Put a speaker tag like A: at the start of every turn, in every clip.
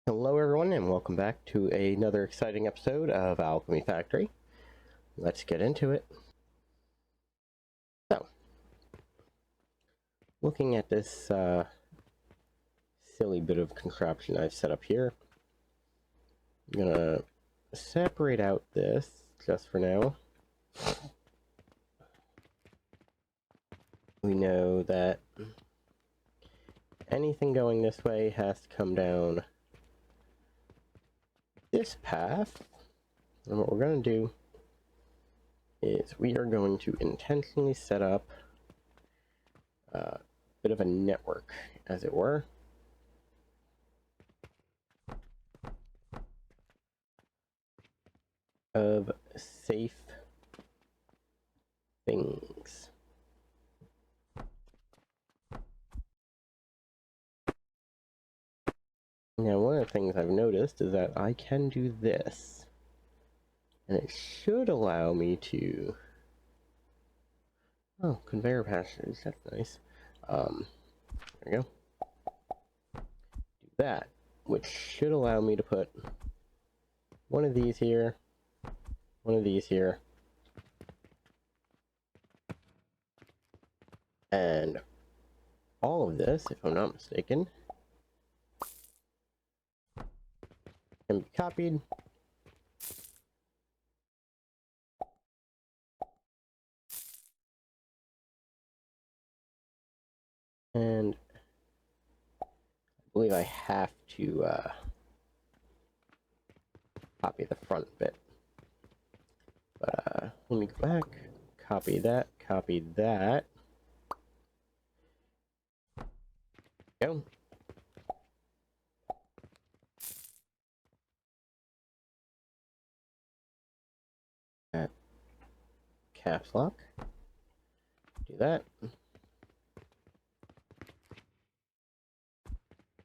A: Hello everyone and welcome back to another exciting episode of Alchemy Factory. Let's get into it. So, looking at this silly bit of contraption I've set up here, I'm gonna separate out this just for now. We know that anything going this way has to come down this path, and what we're going to do is we are going to intentionally set up a bit of a network, as it were, of safe things. Now, one of the things I've noticed is that I can do this, and it should allow me to... Oh, conveyor passage, that's nice. There we go. Do that, which should allow me to put one of these here, one of these here, and all of this, if I'm not mistaken, can be copied. And I believe I have to copy the front bit. But let me go back, copy that, go. Caps lock. Do that.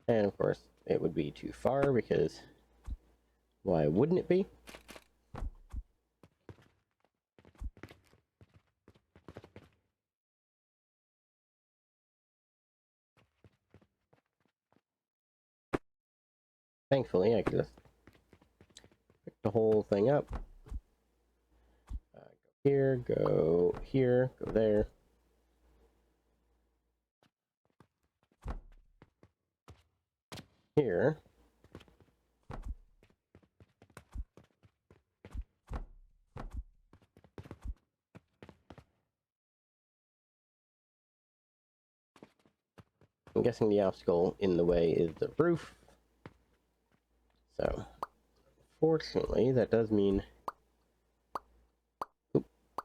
A: And of course, it would be too far because why wouldn't it be? Thankfully, I can just pick the whole thing up. Go here, go here, go there. Here. I'm guessing the obstacle in the way is the roof. So, fortunately, that does mean,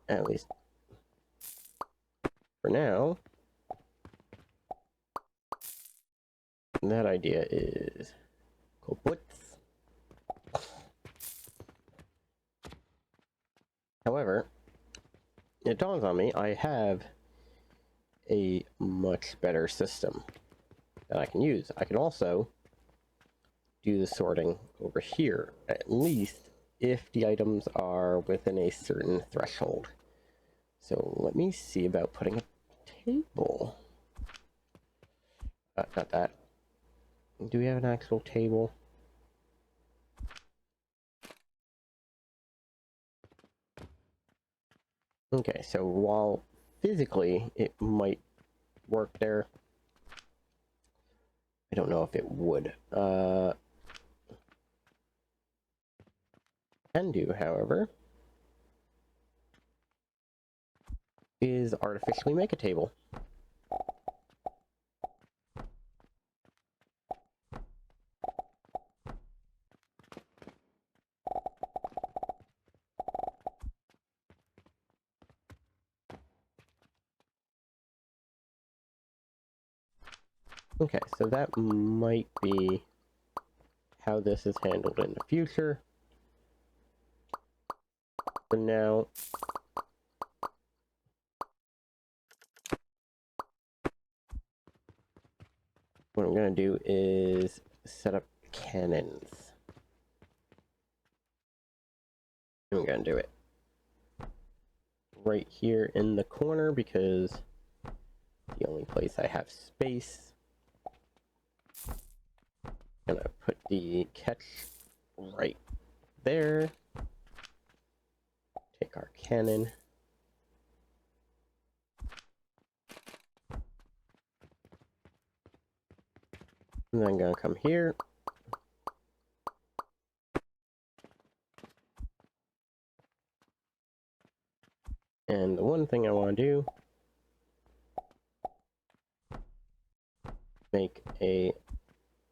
A: at least for now, that idea is kaput. However, it dawns on me I have a much better system that I can use. I can also do the sorting over here, at least if the items are within a certain threshold. So let me see about putting a table. Not that. Do we have an actual table? Okay, so while physically it might work there, I don't know if it would. Can do, however, is artificially make a table. Okay, so that might be how this is handled in the future. For now, what I'm going to do is set up cannons. I'm going to do it right here in the corner because the only place I have space. Gonna put the catch right there. Take our cannon. And then I'm gonna come here. And the one thing I want to do, make a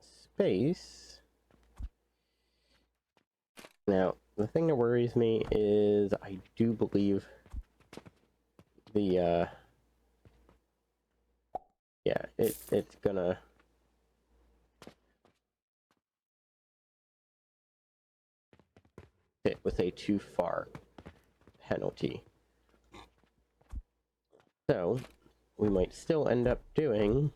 A: space. Now, the thing that worries me is I do believe the, yeah, it's gonna fit with a too far penalty. So, we might still end up doing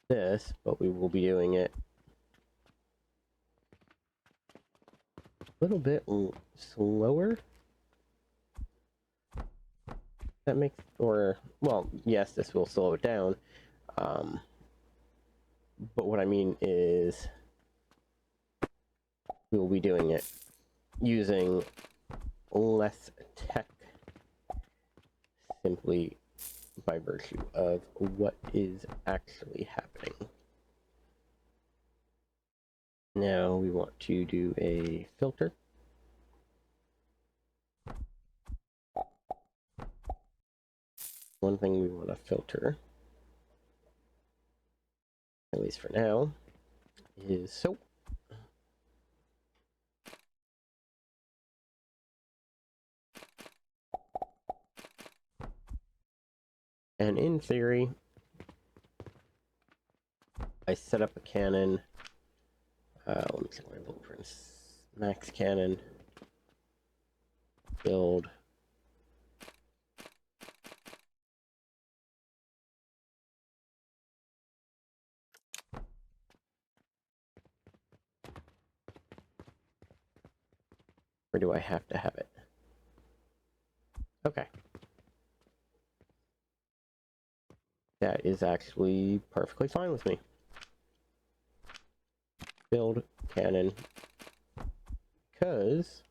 A: this, but we will be doing it a little bit slower. That makes, or, well, yes, this will slow it down. But what I mean is we will be doing it using less tech simply by virtue of what is actually happening. Now we want to do a filter. One thing we want to filter, at least for now, is soap. And in theory, I set up a cannon. Let me check my blueprints. Max cannon. Build. Or do I have to have it? Okay. That is actually perfectly fine with me. Build cannon. Because...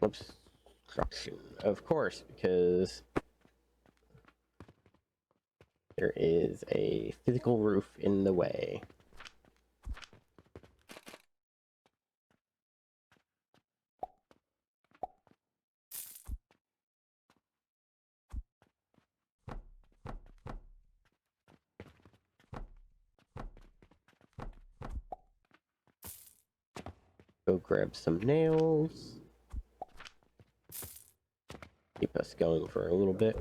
A: obstruction. Of course, because there is a physical roof in the way. Go grab some nails. Keep us going for a little bit.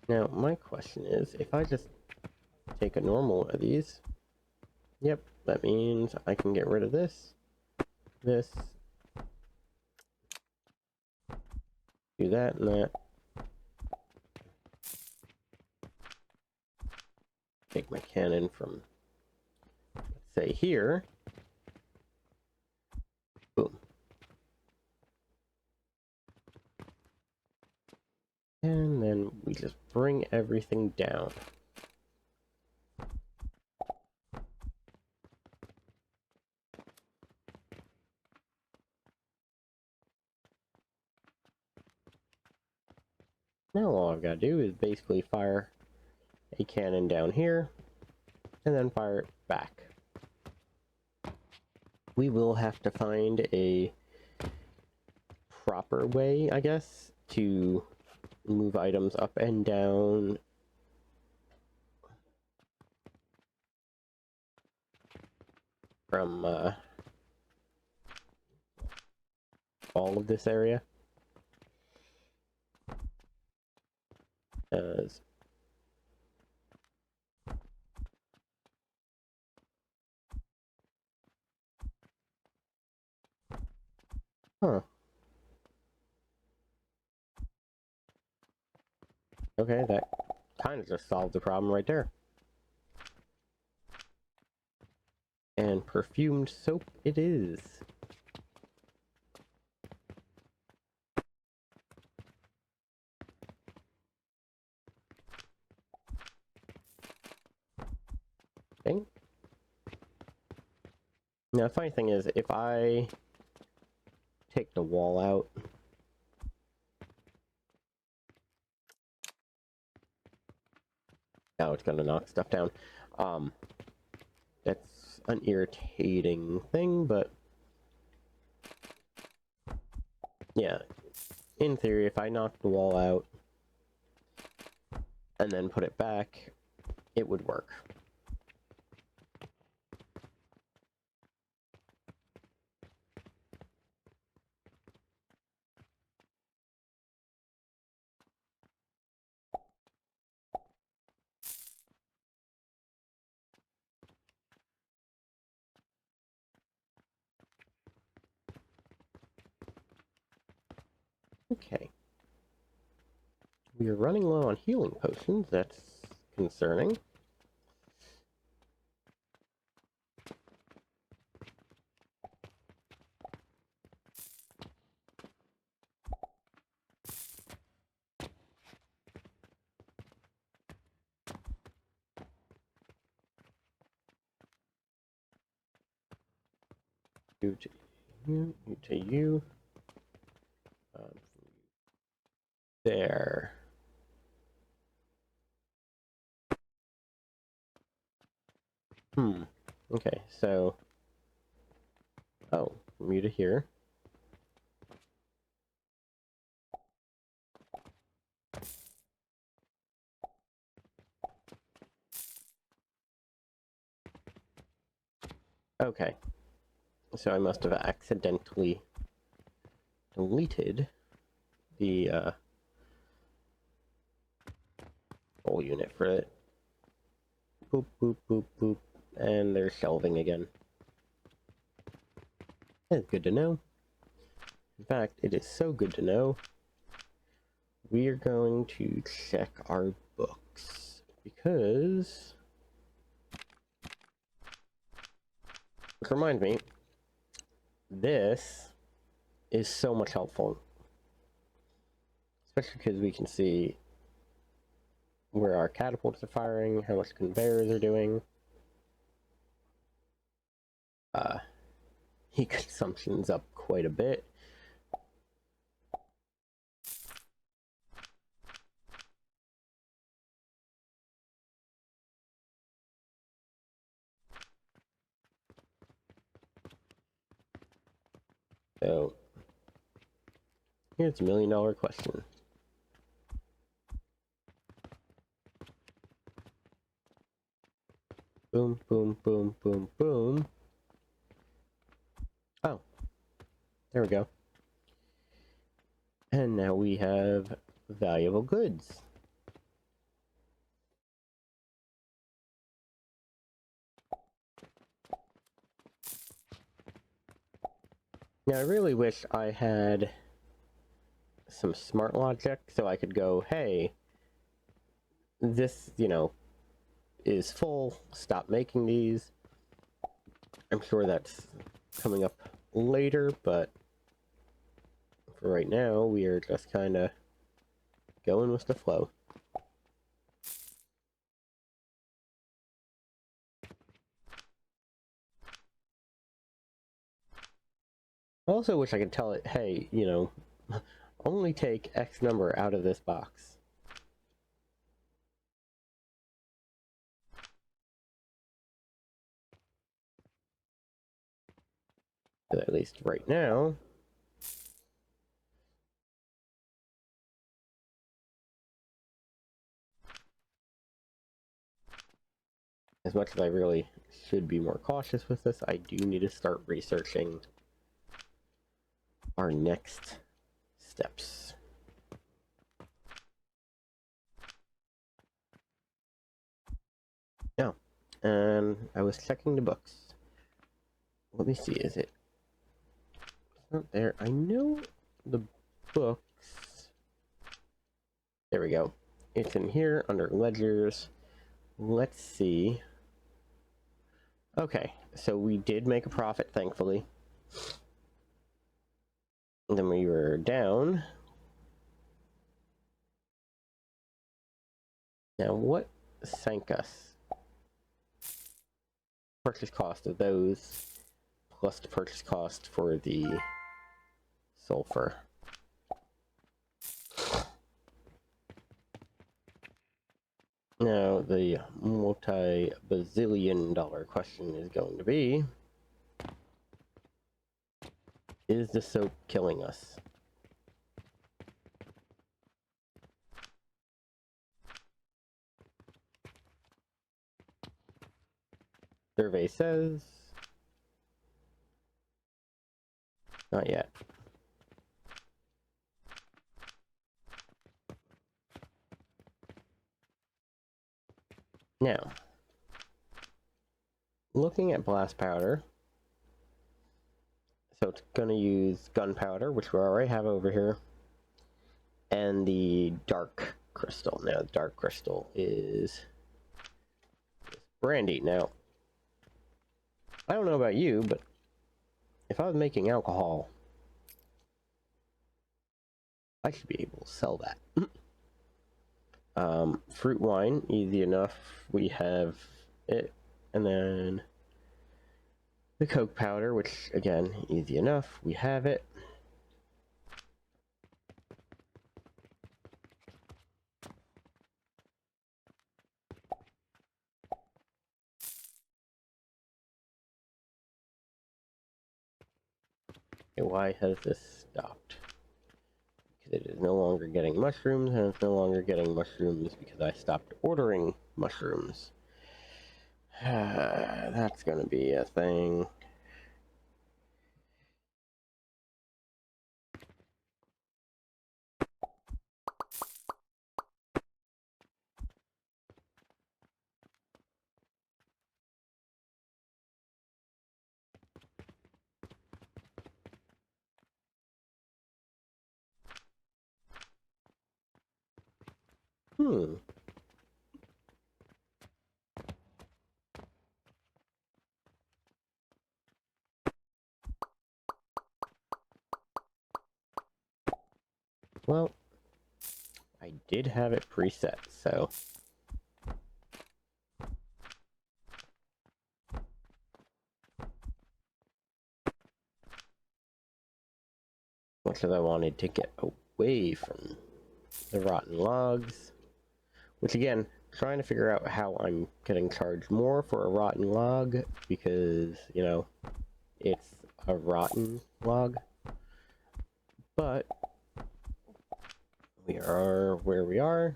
A: Now, my question is, if I just take a normal one of these, yep, that means I can get rid of this, this, do that and that. Take my cannon from, let's say, here. Boom. And then we just bring everything down. Now all I've got to do is basically fire a cannon down here, and then fire it back. We will have to find a proper way, I guess, to move items up and down. From all of this area. As huh. Okay, that kind of just solved the problem right there. And perfumed soap it is. Now, the funny thing is, if I take the wall out, now it's gonna knock stuff down. That's an irritating thing, but yeah, in theory, if I knock the wall out and then put it back, it would work. Okay. We are running low on healing potions. That's concerning. You to you, you to you. There. Okay, so... Oh, from you to here. Okay. So I must have accidentally deleted the, whole unit for it. Boop, boop, boop, boop. And there's shelving again. That's good to know. In fact, it is so good to know. We are going to check our books. Because... Which reminds me, this is so much helpful. Especially because we can see where our catapults are firing, how much conveyors are doing. Heat consumption's up quite a bit. So, here's a $1,000,000 question. Boom, boom, boom, boom, boom. Oh, there we go. And now we have valuable goods. Now, I really wish I had some smart logic so I could go, hey, this, you know, is full, stop making these. I'm sure that's coming up later, but for right now, we are just kind of going with the flow. I also wish I could tell it, hey, you know, only take X number out of this box. But at least right now, as much as I really should be more cautious with this, I do need to start researching our next steps. Now, and I was checking the books. Let me see, is it? It's not there. I know the books. There we go. It's in here under ledgers. Let's see. Okay, so we did make a profit, thankfully. And then we were down. Now, what sank us? Purchase cost of those, plus the purchase cost for the sulfur. Now, the multi-bazillion dollar question is going to be, is the soap killing us? Survey says, not yet. Now, looking at blast powder, so it's going to use gunpowder, which we already have over here, and the dark crystal. Now, the dark crystal is brandy. Now, I don't know about you, but if I was making alcohol, I should be able to sell that. Fruit wine, easy enough. We have it. And then the coke powder, which, again, easy enough. We have it. Okay, why has this stopped? Because it is no longer getting mushrooms, and it's no longer getting mushrooms because I stopped ordering mushrooms. That's gonna be a thing. Well, I did have it preset, so... much as I wanted to get away from the rotten logs. Which again, trying to figure out how I'm getting charged more for a rotten log, because, you know, it's a rotten log. But we are where we are.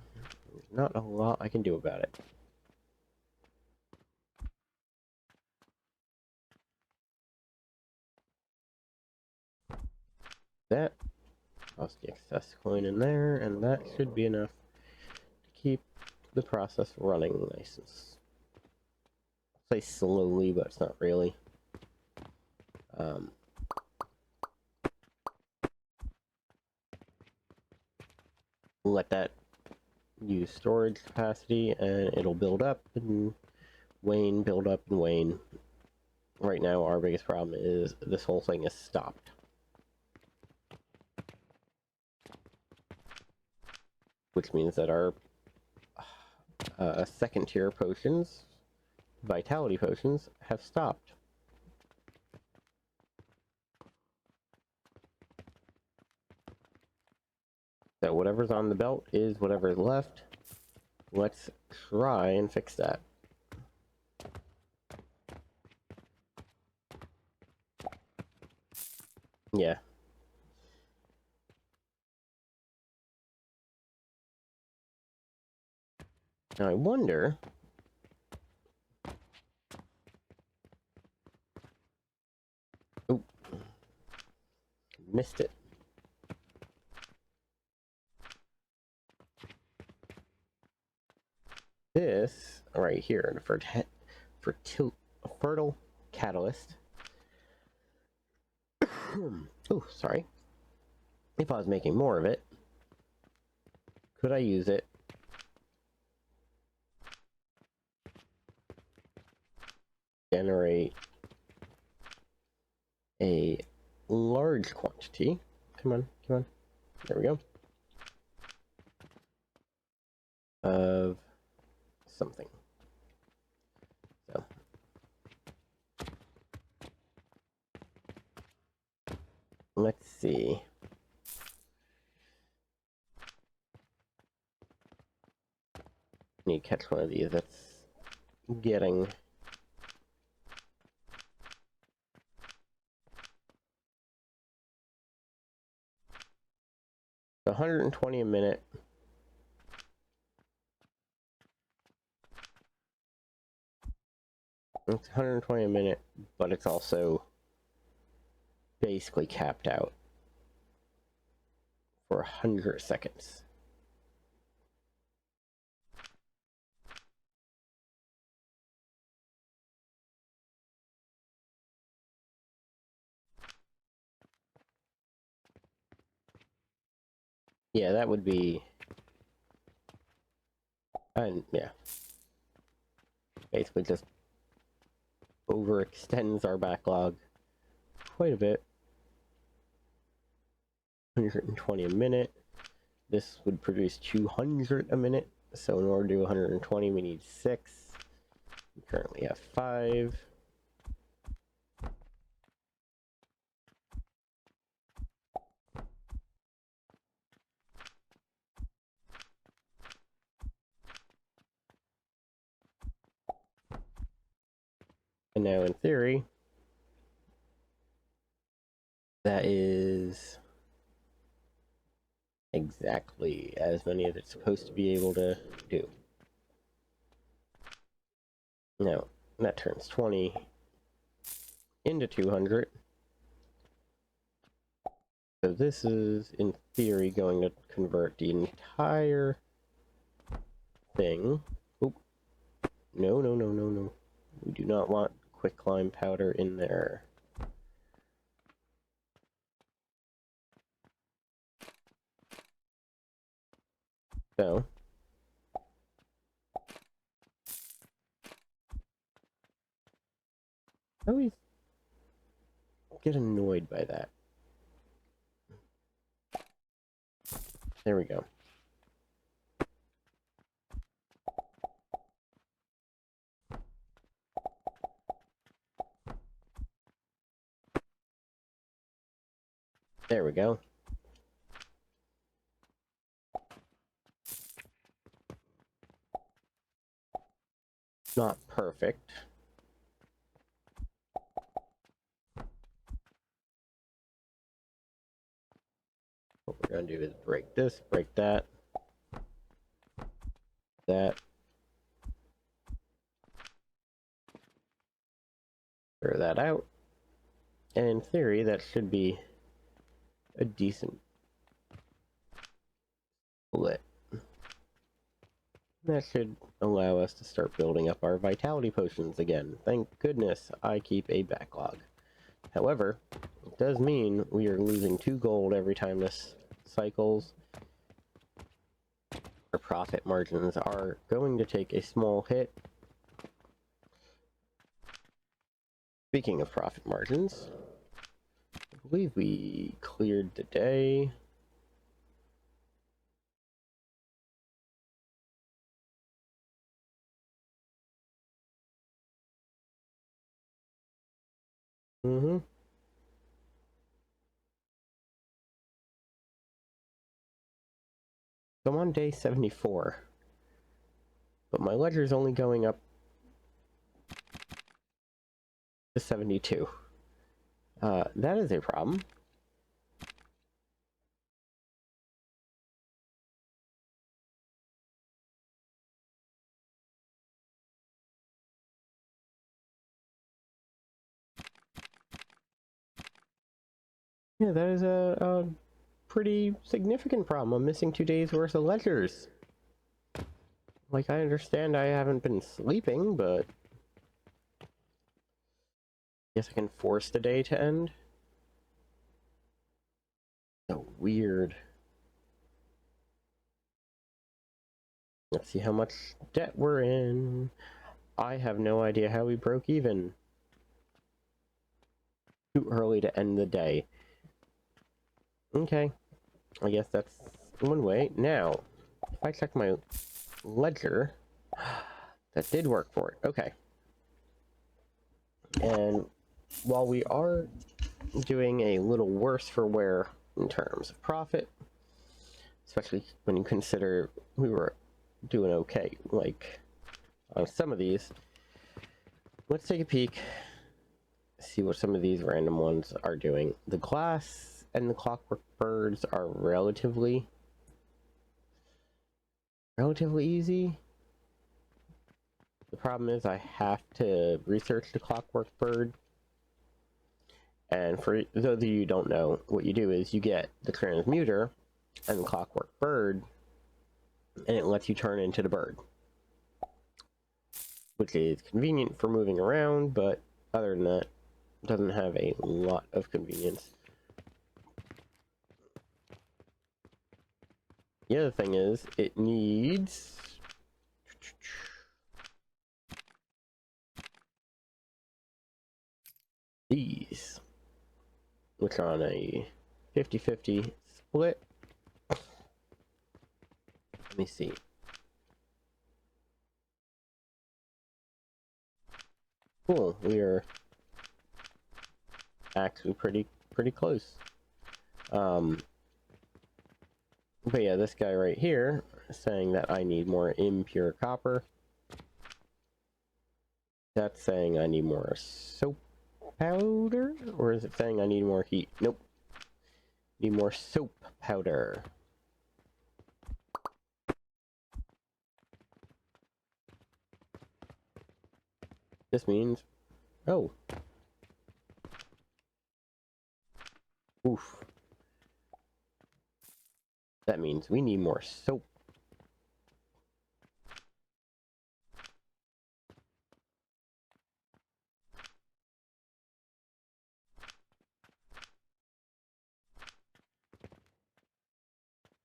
A: There's not a lot I can do about it. That, toss the excess coin in there, and that should be enough to keep the process running nice and say slowly, but it's not really. Let that use storage capacity, and it'll build up and wane, build up and wane. Right now, our biggest problem is this whole thing is stopped. Which means that our second tier potions, vitality potions, have stopped. So whatever's on the belt is whatever's left. Let's try and fix that. Yeah. Now I wonder... oh. Missed it. This right here, the fertile catalyst. Oh, sorry. If I was making more of it, could I use it generate a large quantity? Come on, come on. There we go. Of something. So Let's see. Need to catch one of these. That's getting 120 a minute. It's 120 a minute, but it's also basically capped out for 100 seconds. Yeah, that would be... And yeah. Basically just overextends our backlog quite a bit. 120 a minute. This would produce 200 a minute. So in order to do 120, we need 6. We currently have 5. And now in theory, that is exactly as many as it's supposed to be able to do. Now, that turns 20 into 200. So this is, in theory, going to convert the entire thing. Oop. No, no, no, no, no. We do not want quicklime powder in there. So, I always get annoyed by that. There we go. There we go. Not perfect. What we're going to do is break this, break that, that. Clear that out. And in theory, that should be a decent split. That should allow us to start building up our vitality potions again. Thank goodness I keep a backlog. However, it does mean we are losing 2 gold every time this cycles. Our profit margins are going to take a small hit. Speaking of profit margins, I believe we cleared the day. So I'm on day 74, but my ledger is only going up to 72. That is a problem. Yeah, that is a pretty significant problem. I'm missing 2 days worth of ledgers. Like, I understand I haven't been sleeping, but I guess I can force the day to end. So weird. Let's see how much debt we're in. I have no idea how we broke even. Too early to end the day. Okay. I guess that's one way. Now, if I check my ledger, that did work for it. Okay. And while we are doing a little worse for wear in terms of profit, especially when you consider we were doing okay, like on some of these. Let's take a peek, see what some of these random ones are doing. The glass and the clockwork birds are relatively easy. The problem is I have to research the clockwork bird. And for those of you who don't know, what you do is you get the transmuter and the clockwork bird, and it lets you turn into the bird, which is convenient for moving around, but other than that, it doesn't have a lot of convenience. The other thing is, it needs these, which are on a 50-50 split. Let me see. Cool, we are actually pretty close. But yeah, this guy right here is saying that I need more impure copper. That's saying I need more soap powder? Or is it saying I need more heat? Nope. Need more soap powder. This means... oh. Oof. That means we need more soap.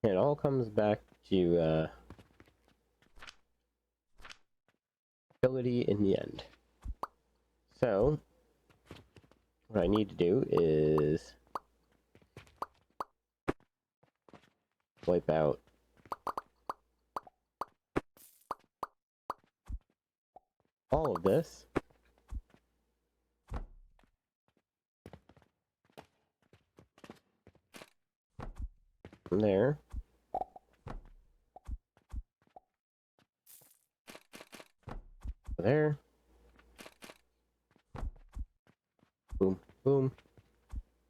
A: It all comes back to ability in the end. So, what I need to do is wipe out all of this. From there. There. Boom, boom.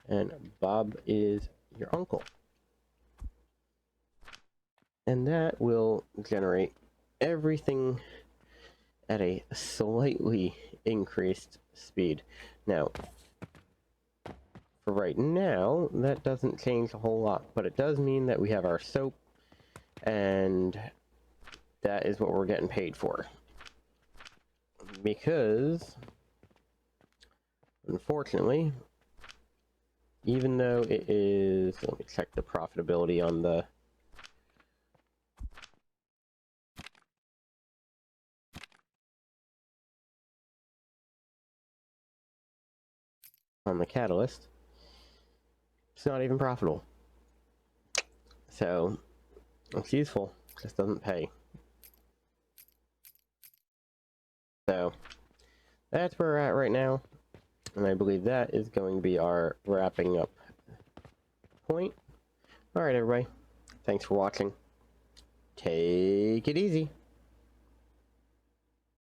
A: And Bob is your uncle. And that will generate everything at a slightly increased speed. Now, for right now, that doesn't change a whole lot, but it does mean that we have our soap, and that is what we're getting paid for. Because, unfortunately, even though it is... let me check the profitability on the... on the catalyst, it's not even profitable. So, it's useful, just doesn't pay. So, that's where we're at right now, and I believe that is going to be our wrapping up point. Alright everybody, thanks for watching. Take it easy.